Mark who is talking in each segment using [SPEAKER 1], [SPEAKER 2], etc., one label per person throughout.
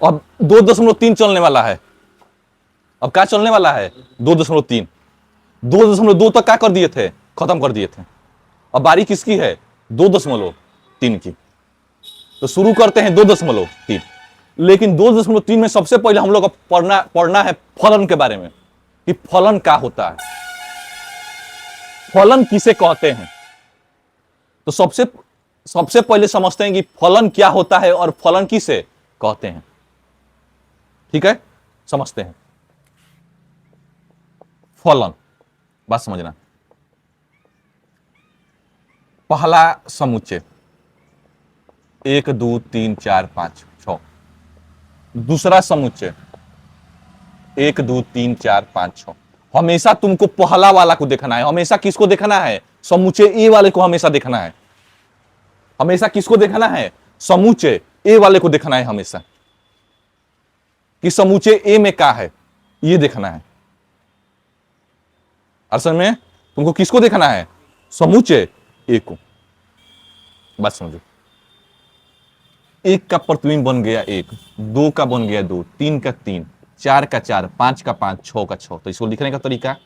[SPEAKER 1] अब 2.3 चलने वाला है। अब क्या चलने वाला है? 2.3। 2.2 तक क्या कर दिए थे? खत्म कर दिए थे। अब बारी किसकी है? 2.3 की। तो शुरू करते हैं 2.3। लेकिन 2.3 में सबसे पहले हम लोग को पढ़ना है फलन के बारे में कि फलन क्या होता है, फलन किसे कहते हैं। तो सबसे पहले समझते हैं कि फलन क्या होता है और फलन किसे कहते हैं। ठीक है, समझते हैं। फलन, बात समझना। पहला समुच्चय 1 2 3 4 5 6। दूसरा समुच्चय 1 2 3 4 5 6। हमेशा तुमको पहला वाला को देखना है। हमेशा किसको देखना है? समुच्चय ए वाले को हमेशा देखना है। हमेशा किसको देखना है? समुच्चय ए वाले को देखना है हमेशा, कि समुच्चय ए में क्या है, ये देखना है। असल में तुमको किसको देखना है? समुच्चय ए को। बात समझो। 1 का प्रतिबिंब बन गया 1, 2 का बन गया 2, 3 का 3, 4 का 4, 5 का 5, 6 का 6। तो इसको लिखने का तरीका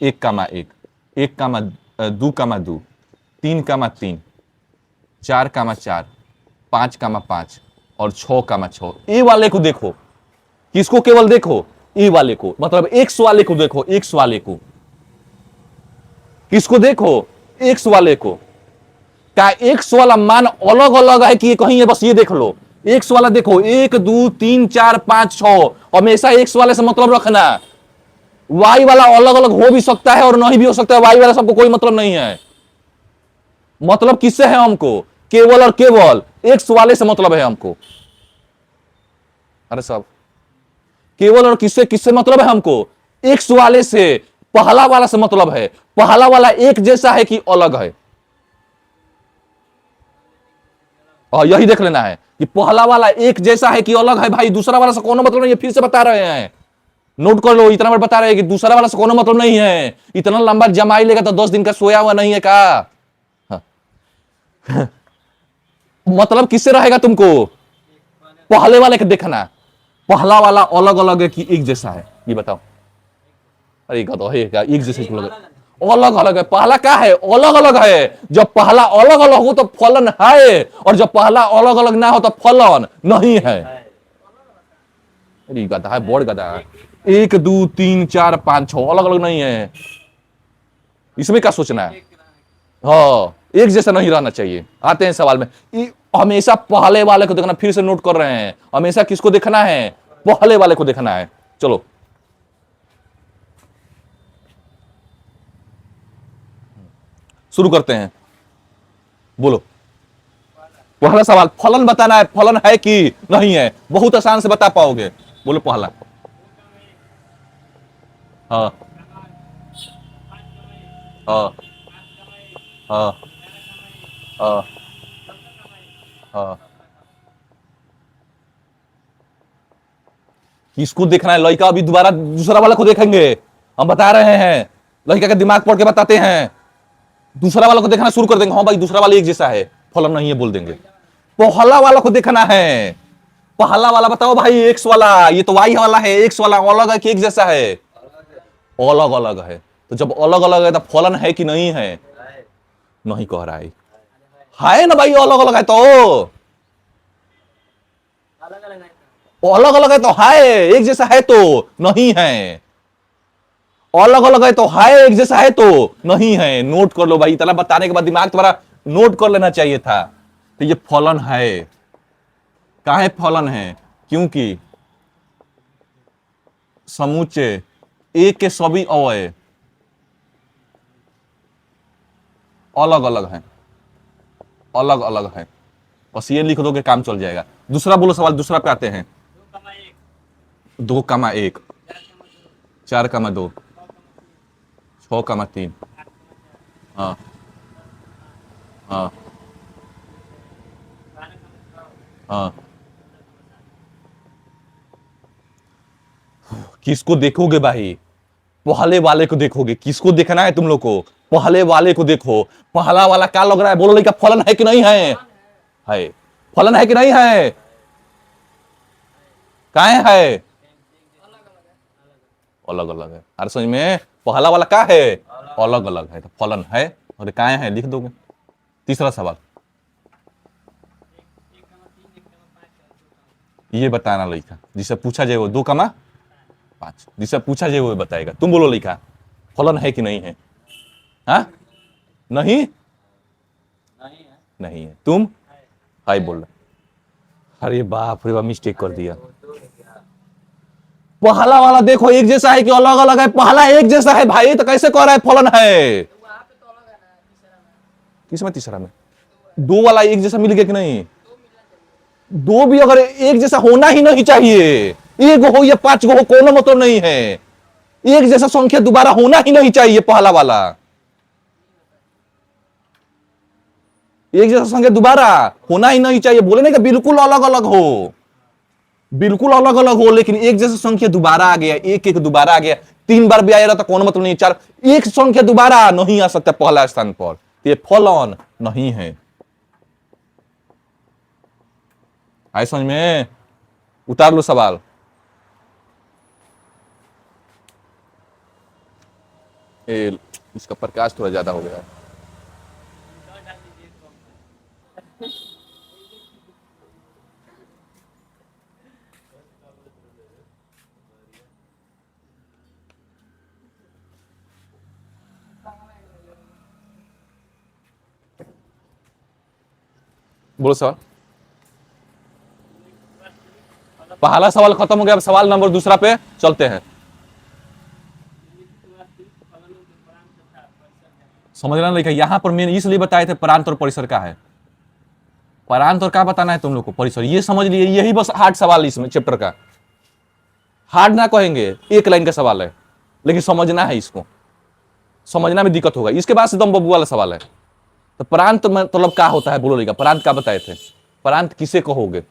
[SPEAKER 1] 1 का मा 1, 1 का मा 2 का मा 2, 3 का मा 3, 4 का मा 4, 5 का मा 5 और 6 का मा 6। ए वाले को देखो। किसको केवल देखो? ए वाले को, मतलब एक्स वाले को देखो। एक्स वाले को किसको देखो? एक्स वाले को। क्या एक्स वाला मान अलग अलग है कि कहीं है? बस ये देख लो। एक्स वाला देखो 1 2 3 4 5 6। हमेशा एक्स वाले से मतलब रखना। वाई वाला अलग अलग हो भी सकता है और नहीं भी हो सकता है। वाई वाला सबको कोई मतलब नहीं है। मतलब किससे है हमको? केवल और केवल एक्स वाले से मतलब है हमको। अरे साहब, केवल और किससे किससे मतलब है हमको? एक्स वाले से। पहला वाला से मतलब है। पहला वाला एक जैसा है कि अलग है? और यही देख लेना है कि पहला वाला एक जैसा है कि अलग है। भाई दूसरा वाला से कोनो मतलब नहीं है। फिर से बता रहे हैं, नोट कर लो। इतना बार बता रहे हैं कि दूसरा वाला से कोनो मतलब नहीं है। इतना लंबा जमाई लेगा तो 10 दिन का सोया हुआ नहीं है का? हाँ। मतलब किससे रहेगा तुमको? पहले वाले को देखना। पहला वाला अलग अलग है कि एक जैसा है? ये बताओ। अरे तो है क्या एक जैसे अलग अलग है? पहला क्या है? अलग अलग है। जब पहला अलग अलग हो तो फलन है, और जब पहला अलग अलग ना हो तो फलन नहीं है। अरे गधा है, बोर्ड गधा है। 1 2 3 4 5 6 अलग अलग नहीं है। इसमें क्या सोचना है? हाँ, एक जैसा नहीं रहना चाहिए। आते हैं सवाल में। हमेशा पहले वाले को देखना। फिर से नोट कर रहे हैं, हमेशा किसको देखना है? पहले वाले को देखना है। चलो शुरू करते हैं। बोलो। पहला सवाल, फलन बताना है। फलन है कि नहीं है? बहुत आसान से बता पाओगे। बोलो पहला। हाँ हाँ हाँ हाँ हाँ। किसको देखना है? लड़का अभी दोबारा दूसरा वाला को देखेंगे। हम बता रहे हैं, लड़का का दिमाग पढ़ के बताते हैं। दूसरा वाला को देखना शुरू कर देंगे। हाँ भाई दूसरा वाला एक जैसा है, फलन नहीं है बोल देंगे। पहला वाला को देखना है। पहला वाला बताओ भाई। एक्स वाला, ये तो वाई वाला है। एक्स वाला अलग है कि एक जैसा है? अलग अलग है। तो जब अलग अलग है तो फलन है कि नहीं है? नहीं कह रहा है ना भाई। अलग अलग है तो अलग अलग है तो है, एक जैसा है तो नहीं है। अलग अलग है तो है, एक जैसा है तो नहीं है। नोट कर लो भाई। इतना बताने के बाद दिमाग तुम्हारा नोट कर लेना चाहिए था। तो ये फलन है। काहे फलन है? क्योंकि समुच्चय ए के सभी अवयव अलग अलग हैं। अलग अलग है। बस ये लिख दो कि काम चल जाएगा। दूसरा बोलो सवाल। दूसरा पे आते हैं। 2 कमा 1, 4 कमा 2, 6 कमा 3। हाँ हाँ हाँ। किसको देखोगे भाई? पहले वाले को देखोगे। किसको देखना है तुम लोग को? पहले वाले को देखो। पहला वाला क्या लग रहा है? बोलो लड़का, फलन है कि नहीं है? है। फलन है कि नहीं है? काहे है? अलग अलग है। अरे समझ में, पहला वाला का है? अलग अलग है, तो फलन है। और काहे है लिख दोगे। तीसरा सवाल ये बताना लड़का, जिसे पूछा जाए वो 2,5, जिसे पूछा जाए वो बताएगा। तुम बोलो लड़का, फलन है कि नहीं है? हाँ, नहीं नहीं है। तुम हाय बोल रहे। अरे बाप रे बाप, मिस्टेक कर दिया। पहला वाला देखो एक जैसा है कि अलग अलग है? पहला एक जैसा है भाई, तो कैसे कह रहा है फलन है? किसमें? तीसरा में दो वाला एक जैसा मिल गया कि नहीं? दो भी अगर एक जैसा होना ही नहीं चाहिए, एक हो या 5 हो, कोनो मतलब नहीं है। एक जैसा संख्या दोबारा होना ही नहीं चाहिए। पहला वाला एक जैसा संख्या दोबारा होना ही नहीं चाहिए। बोले नहीं कि बिल्कुल अलग अलग हो, बिल्कुल अलग अलग हो, लेकिन एक जैसा संख्या दोबारा आ गया, एक एक दोबारा आ गया। 3 बार भी आया तो कौन मतलब नहीं। 4 एक संख्या दोबारा नहीं आ सकता पहला स्थान पर, ये फलन नहीं है। आए समझ में? उतार लो सवाल। इसका प्रकाश थोड़ा ज्यादा हो गया है। बोलो सवाल। पहला सवाल खत्म हो गया, अब सवाल नंबर दूसरा पे चलते हैं। समझना नहीं, यहां पर मैंने इसलिए बताए थे प्रांत और परिसर का है। प्रांत और क्या बताना है तुम लोग को? परिसर। ये समझ लिए, यही बस हार्ड सवाल इसमें चैप्टर का। हार्ड ना कहेंगे, एक लाइन का सवाल है, लेकिन समझना है। इसको समझना में दिक्कत होगा। इसके बाद से दम बबू वाला सवाल है। तो प्रांत मतलब क्या होता है बोलो? प्रांत क्या बताए थे? प्रांत किसे कहोगे?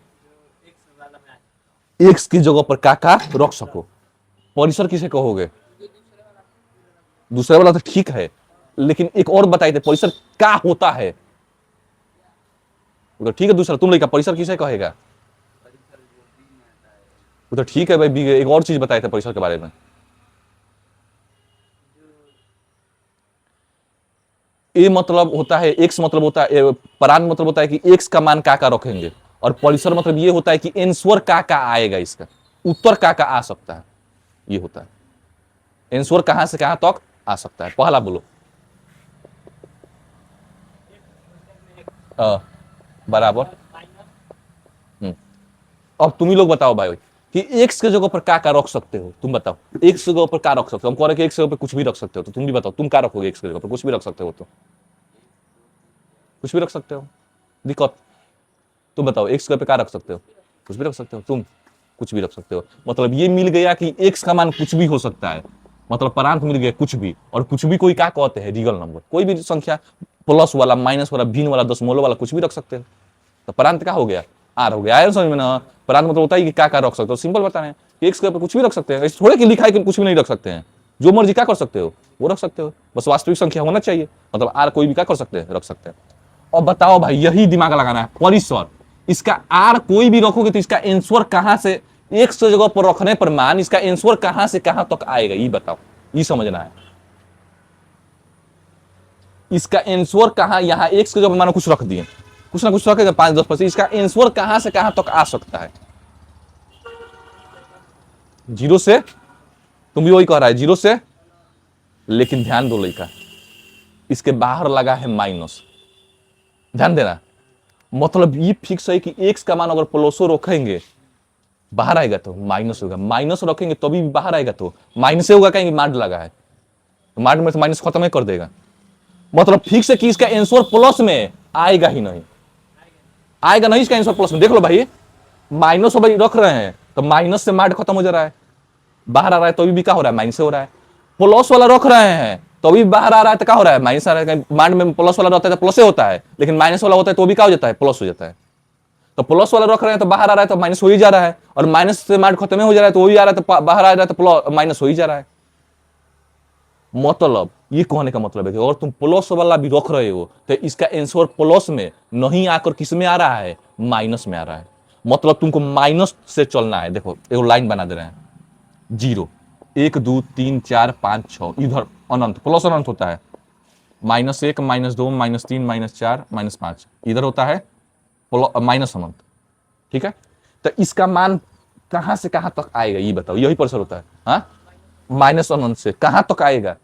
[SPEAKER 1] एक्स की जगह पर का रख सको। परिसर किसे कहोगे? दूसरे वाला तो ठीक है, लेकिन एक और बताए थे परिसर क्या होता है। तो ठीक है, दूसरा तुम लेकर परिसर किसे कहेगा? वो तो ठीक है भाई, एक और चीज बताए थे परिसर के बारे में। ए मतलब होता है, एक्स मतलब होता है, प्रांत मतलब होता है कि एक्स का मान का रखेंगे। और परिसर मतलब ये होता है कि एंसवर का आएगा, इसका उत्तर का आ सकता है। ये होता है एंसवर कहां से कहां तक आ सकता है। पहला बोलो। बराबर। अब तुम ही लोग बताओ भाई कि एक्स के जगह पर का रख सकते हो। तुम बताओ एक्स के जगह पर का रख सकते हो। हम कह रहे कि एक्स के जगह पर कुछ भी रख सकते हो, तो तुम भी बताओ तुम क्या रखोगे? एक्स के जगह पर कुछ भी रख सकते हो, तो कुछ भी रख सकते हो। दिक्कत? तुम बताओ एक्स के जगह पर क्या रख सकते हो? कुछ भी रख सकते हो। तुम कुछ भी रख सकते हो। मतलब ये मिल गया कि एक्स का मान कुछ भी हो सकता है। मतलब प्रांत मिल गया कुछ भी। और कुछ भी कोई क्या कहते हैं? रियल नंबर, कोई भी संख्या, प्लस वाला, माइनस वाला, भिन्न वाला, दशमलव वाला, कुछ भी रख सकते हैं। तो प्रांत क्या हो गया? आर हो गया। आया समझ में ना? प्रांत मतलब होता है कि क्या रख सकते हो। सिंपल बताएं कि एक्स के ऊपर कुछ भी रख सकते हैं। ऐसे थोड़े कि लिखा है कि कुछ भी नहीं रख सकते हैं। जो मर्जी क्या कर सकते हो वो रख सकते हो, बस वास्तविक संख्या होना चाहिए। मतलब आर कोई भी क्या कर सकते हैं? रख सकते हैं। और बताओ भाई, यही दिमाग लगाना है। परिसर, इसका आर कोई भी रखोगे तो इसका आंसर कहां से, एक सौ जगह पर रखने पर मान इसका आंसर कहां से कहां तक आएगा, ये बताओ। ये समझना है। इसका आंसर कहां, यहां एक सौ जगह मानो कुछ रख दिए, कुछ ना कुछ रखेगा 5-10%, इसका आंसर कहां से कहां तक आ सकता है? जीरो से। तुम भी वही कह रहा है, जीरो से। लेकिन ध्यान दो लड़का, इसके बाहर लगा है माइनस। ध्यान देना। मतलब ये फिक्स है कि एक्स का मान अगर प्लसो रखेंगे बाहर आएगा तो माइनस होगा, माइनस रखेंगे तो भी बाहर आएगा तो माइनस होगा। कहीं मार्ड लगा है तो मार्ड में तो माइनस खत्म ही कर देगा। मतलब फिक्स है कि इसका आंसर प्लस में आएगा ही नहीं, आएगा नहीं इसका आंसर प्लस में। देख लो भाई, माइनस भाई रख रहे हैं तो माइनस से मार्ड खत्म हो जा रहा है, बाहर आ रहा है तो भी क्या हो रहा है? माइनस हो रहा है। प्लस वाला रख रहे हैं तो भी बाहर आ रहा है तो क्या हो रहा है? माइनस आ रहा है। मार्ड में प्लस वाला रहता है तो प्लस होता है, लेकिन माइनस वाला होता है तो भी क्या हो जाता है? प्लस हो जाता है। तो प्लस वाला रख रहे हैं तो बाहर आ रहा है तो माइनस हो ही जा रहा है, और माइनस से मार्ड खत्म हो जा रहा है तो वही आ रहा है तो बाहर आ रहा है तो माइनस हो ही जा रहा है। मतलब ये कहने का मतलब है कि अगर तुम प्लस वाला भी रख रहे हो तो इसका आंसर प्लस में नहीं आकर किस में आ रहा है? माइनस में आ रहा है। मतलब तुमको माइनस से चलना है। देखो एक लाइन बना दे रहे हैं, 0 1 2 3 4 5 6, इधर अनंत प्लस अनंत होता है, -1 -2 -3 -4 -5, इधर होता है माइनस अनंत। ठीक है, तो इसका मान कहां से कहां तक आएगा ये बताओ, यही परिसर होता है। हाँ, माइनस अनंत से कहां तक आएगा,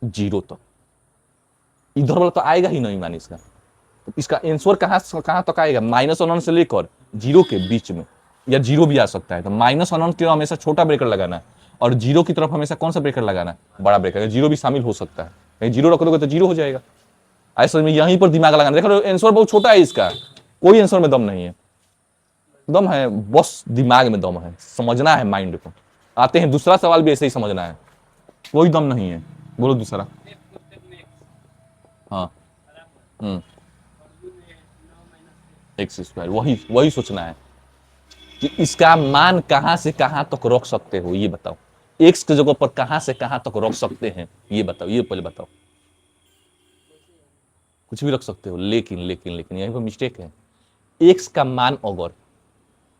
[SPEAKER 1] 0 तक। इधर वाला तो आएगा ही नहीं मान इसका, तो इसका आंसर कहां तक आएगा, माइनस अनंत से लेकर 0 के बीच में, या 0 भी आ सकता है। तो माइनस अनंत की तरफ हमेशा छोटा ब्रेकर लगाना है, और 0 की तरफ हमेशा कौन सा ब्रेकर लगाना है, बड़ा ब्रेकर। 0 भी शामिल हो सकता है, कहीं 0 रख दोगे तो 0 हो जाएगा। ऐसे में यहीं पर दिमाग लगाना। देखो आंसर बहुत छोटा है इसका, कोई आंसर में दम नहीं है, दम है बस दिमाग में दम है, समझना है माइंड को। आते हैं दूसरा सवाल भी ऐसे ही समझना है, कोई दम नहीं है। बोलो दूसरा। हाँ, एक्स स्क्वायर, वही सोचना है कि इसका मान कहां से कहां तक रख सकते हो, ये बताओ। एक्स की जगह पर कहां से कहां तक रख सकते हैं, ये बताओ, ये पहले बताओ। कुछ भी रख सकते हो, लेकिन लेकिन लेकिन यहीं पर मिस्टेक है। एक्स का मान अगर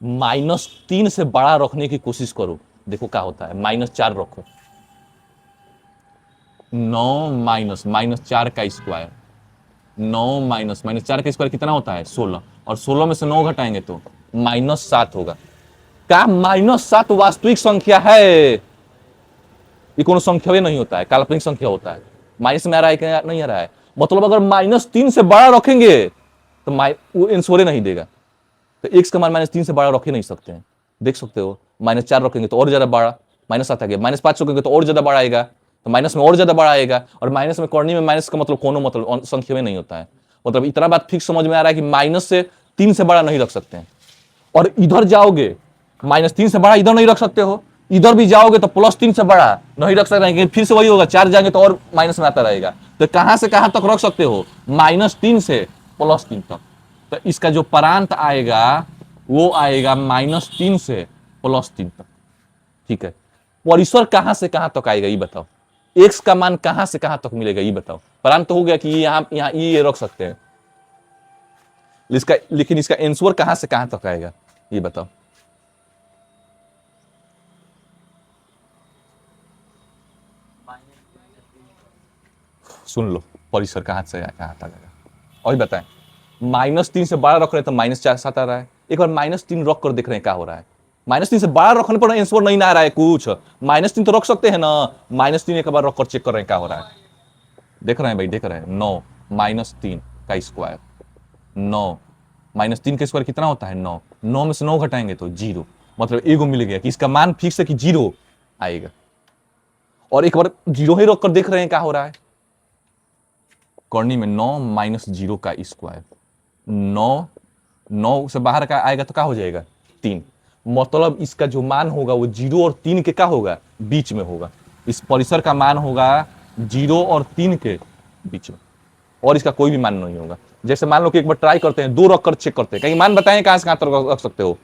[SPEAKER 1] -3 से बड़ा रखने की कोशिश करो, देखो क्या होता है। -4 रखो, 9 -4 का स्क्वायर, 9 -4 का स्क्वायर कितना होता है, 16, और 16 में से 9 घटाएंगे तो -7 होगा। क्या -7 वास्तविक संख्या है? ये कोनो संख्या नहीं होता है, काल्पनिक संख्या होता है। माइनस में आ रहा है क्या, नहीं आ रहा है। मतलब अगर -3 से बड़ा रखेंगे तो वो आंसर नहीं देगा। तो एक्स का मान -3 से बड़ा रख ही नहीं सकते हैं, देख सकते हो। -4 रखेंगे तो और ज्यादा बड़ा, -7 आ गया। -5 रखेंगे तो और ज्यादा बड़ा आएगा, तो माइनस में और ज्यादा बड़ा आएगा। और माइनस में करनी में माइनस का मतलब कोनो मतलब संख्या में नहीं होता है। मतलब इतना बात फिक्स समझ में आ रहा है कि -3 से बड़ा नहीं रख सकते हैं। और इधर जाओगे -3 से बड़ा इधर नहीं रख सकते हो, इधर भी जाओगे तो +3 से बड़ा नहीं रख सकते हैं, फिर से वही होगा, 4 जाएंगे तो और माइनस में आता रहेगा। तो कहां से कहां तक रख सकते हो, -3 से +3 तक। तो इसका जो प्रांत आएगा वो आएगा -3 से +3 तक। ठीक है, परिसर कहां से कहां तक आएगा ये बताओ। एक्स का मान कहां से कहां तक मिलेगा ये बताओ। प्रांत तो हो गया कि यहां ये रख सकते हैं, लेकिन इसका आंसर कहां से कहां तक आएगा ये बताओ। सुन लो, परिसर कहां से कहां तक आएगा और बताएं। -3 से बड़ा रख रहे हैं तो -4 आ रहा है। एक बार -3 रख कर देख रहे हैं क्या हो रहा है। -3 से बड़ा रखने पर आंसर नहीं ना आ रहा है कुछ। -3 तो रख सकते हैं ना, -3 एक बार रख कर चेक कर रहे हैं क्या हो रहा है। देख रहे हैं भाई, देख रहे हैं। 9 -3 का स्क्वायर, 9 -3 का स्क्वायर कितना होता है, 9। 9 में से 9 घटाएंगे तो 0। मतलब एगो मिल गया कि इसका मान फिक्स है कि 0 आएगा। और एक बार 0 ही रख कर देख रहे हैं क्या हो रहा है। करनी में 9 -0 का स्क्वायर, 9 से बाहर का आएगा तो क्या हो जाएगा, 3। मतलब इसका जो मान होगा वो 0 और 3 के क्या होगा, बीच में होगा। इस परिसर का मान होगा 0 और 3 के बीच में, और इसका कोई भी मान नहीं होगा। जैसे मान लो कि एक बार ट्राई करते हैं, 2 रख कर चेक करते हैं, कहीं मान बताएं कहां से कहां तक रख सकते हो।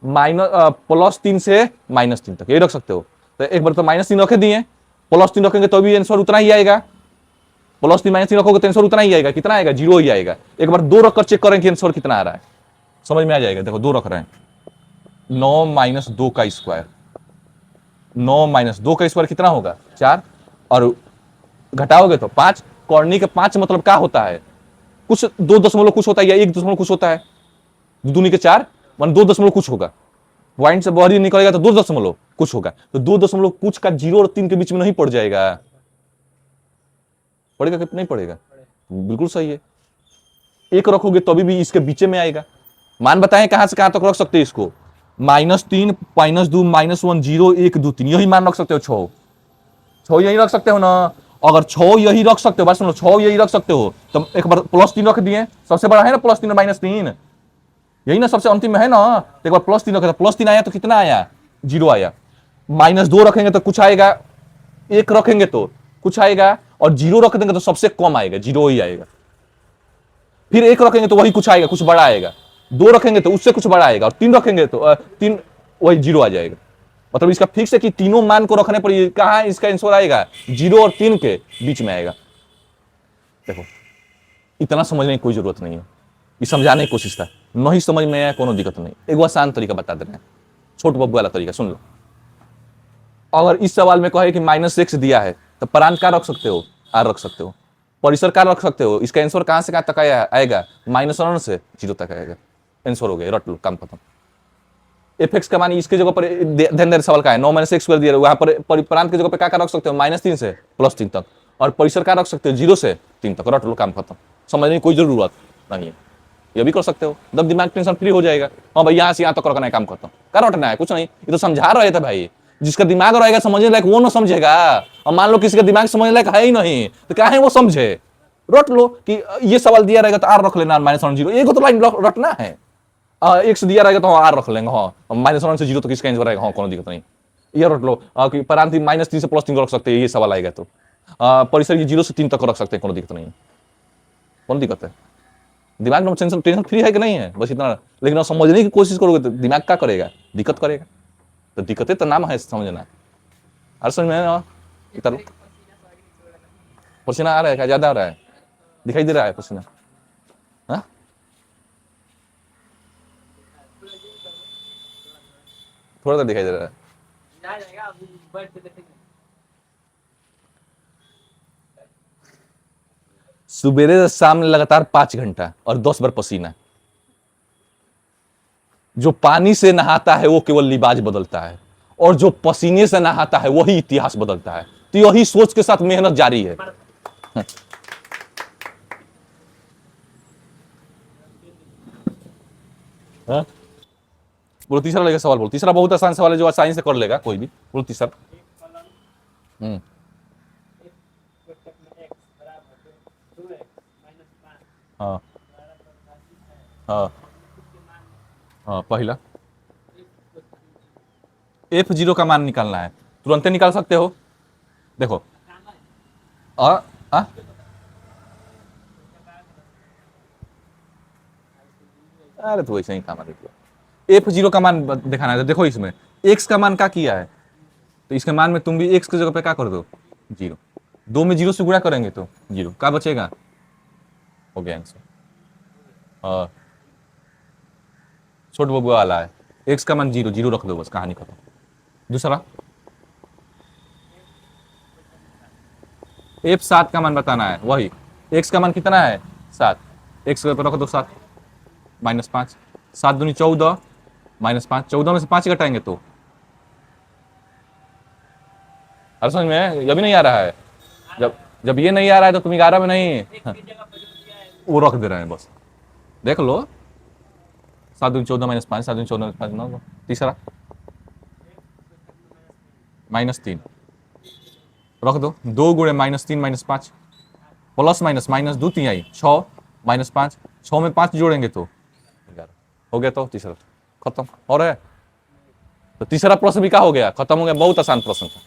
[SPEAKER 1] +3 से -3 तक ये रख सकते हो। तो एक बार तो -3 रखे दिए, +3 रखेंगे तो भी आंसर उतना ही आएगा। +3 -3 रखोगे तो आंसर उतना ही आएगा, कितना आएगा, 0 ही आएगा। एक बार 2 रखकर चेक करें कि आंसर कितना आ रहा है, समझ में आ जाएगा। देखो 2 रख रहे हैं, 9 -2 का स्क्वायर, 9 -2 का स्क्वायर कितना होगा, 4। और घटाओगे तो 5। कॉर्नी के 5 मतलब क्या होता है, कुछ 2 दशमलव कुछ होता है, या 1 दशमलव कुछ होता है। दूनी के 4 मान 2 दशमलव कुछ होगा। पॉइंट से बाहर निकलेगा तो 2 दशमलव कुछ होगा। तो 2 दशमलव कुछ का 0 और 3 के बीच में नहीं पड़ जाएगा, पड़ेगा कि नहीं पड़ेगा, बिल्कुल सही है। 1 रखोगे तो भी इसके बीच में आएगा। मान बताएं कहां से कहां तक रख सकते हैं इसको। -3 -2 -1 0 1 2 3 यही मान रख सकते हो। 6 यही रख सकते हो ना। अगर 6 यही रख सकते हो, बात सुनो, 6 यही रख सकते हो तो एक बार +3 रख दिए, सबसे बड़ा है ना +3 और -3, यही ना सबसे अंतिम में है ना। तो एक बार +3 रखे, +3 आया तो कितना आया, 0 आया। -2 रखेंगे तो कुछ आएगा, 1 रखेंगे तो कुछ आएगा, और 0 रख देंगे तो सबसे कम आएगा, 0 ही आएगा। फिर 1 रखेंगे तो वही कुछ आएगा, कुछ बड़ा आएगा। 2 रखेंगे तो उससे कुछ बड़ा आएगा, और 3 रखेंगे तो 3 वही 0 आ जाएगा। मतलब इसका फिक्स है कि तीनों मान को रखने पर कहां इसका आंसर आएगा, 0 और 3 के बीच में आएगा। देखो इतना समझने की कोई जरूरत नहीं है, ये समझाने की कोशिश था। नहीं समझ में आया कोनो दिक्कत नहीं, एगो आसान तरीका बता दे रहे हैं, छोट बब्बू वाला तरीका सुन लो। अगर इस सवाल में कहे कि -x दिया है तो प्रांत क्या रख सकते हो, r रख सकते हो, परिसर क्या रख सकते हो, इसका आंसर कहां से कहां तक आएगा, -1 से 0 तक आएगा, आंसर हो गया, रट लो, काम खत्म। fx का मान इसके जगह पर ध्यान दे, सवाल का है 9 - x² दिया, वहां पर प्रांत की जगह पर क्या रख सकते हो, -3 से +3 तक, और परिसर क्या रख सकते हो, 0 से 3 तक, रट लो, काम खत्म, समझने की कोई जरूरत नहीं है, ये भी कर सकते हो, जब दिमाग टेंशन फ्री हो जाएगा। हाँ भाई यहाँ से यहाँ तक रखना है, काम खत्म, क्या रटना है, कुछ नहीं, ये तो समझा रहे थे भाई, जिसका दिमाग रहेगा समझने लायक वो ना समझेगा, और मान लो किसी का दिमाग समझने लायक है ही नहीं तो क्या है वो समझे, रट लो कि ये सवाल दिया रहेगा तो r रख लेना, -1 0, तो लाइन रटना है, x दिया रहेगा तो r रख लेंगे, हाँ -1 से 0 तो किसका आंसर रहेगा, हाँ कोनो दिक्कत नहीं, ये रट लो कि प्रांत -3 से +3 रख सकते हैं, ये सवाल आएगा तो परिसर ये 0 से 3 तक रख सकते हैं, कोनो दिक्कत नहीं, कौन दिक्कत है, दिमाग में टेंशन फ्री है कि नहीं है, बस इतना, लेकिन समझने की कोशिश करोगे तो दिमाग क्या करेगा, दिक्कत करेगा, तो दिक्कतें तो नाम है समझना, अरे समझ में ना, इधर पसीना आ रहा है क्या, ज्यादा आ रहा है, दिखाई दे रहा है पसीना, हाँ थोड़ा सा दिखाई दे रहा है, सुबेरे से शाम लगातार 5 घंटा और 10 बार पसीना, जो पानी से नहाता है वो केवल लिबाज बदलता है, और जो पसीने से नहाता है वही इतिहास बदलता है, तो यही सोच के साथ मेहनत जारी है। हाँ? बोलो तीसरा लेगा सवाल, बोलो तीसरा बहुत आसान सवाल है, जो आसानी से कर लेगा कोई भी, बोलो तीसरा। हम्म हाँ हाँ हाँ, पहला f0 का मान निकालना है, तुरंत निकाल सकते हो, देखो आ, आ? अरे तो वैसे ही काम है, f0 का मान दिखाना है, तो देखो इसमें x का मान क्या किया है, तो इसके मान में तुम भी x की जगह पे क्या कर दो, 0, 2 में 0 से गुणा करेंगे तो 0, क्या बचेगा, हो गया आंसर, हाँ छोट बबुआ वाला है, x का मान 0, 0 रख दो, बस कहानी खत्म। दूसरा f7 का मान बताना है, वही x का मान कितना है 7, x के ऊपर रख दो 7, -5, 7 दूनी 14, -5, 14 में से 5 घटाएंगे तो, अरे समझ में ये भी नहीं आ रहा है, जब जब ये नहीं आ रहा है तो तुम 11 में नहीं, वो रख दे रहे हैं बस, देख लो 7 दूनी 14 -5, 7 दूनी 14 -5 9, तीसरा -3 रख दो, 2 गुणे -3 -5 प्लस माइनस -2 3 6 -5, 6 में 5 जोड़ेंगे तो 11, हो गया, तो तीसरा खत्म, और है तो तीसरा प्रश्न भी क्या हो गया, खत्म हो गया, बहुत आसान प्रश्न था।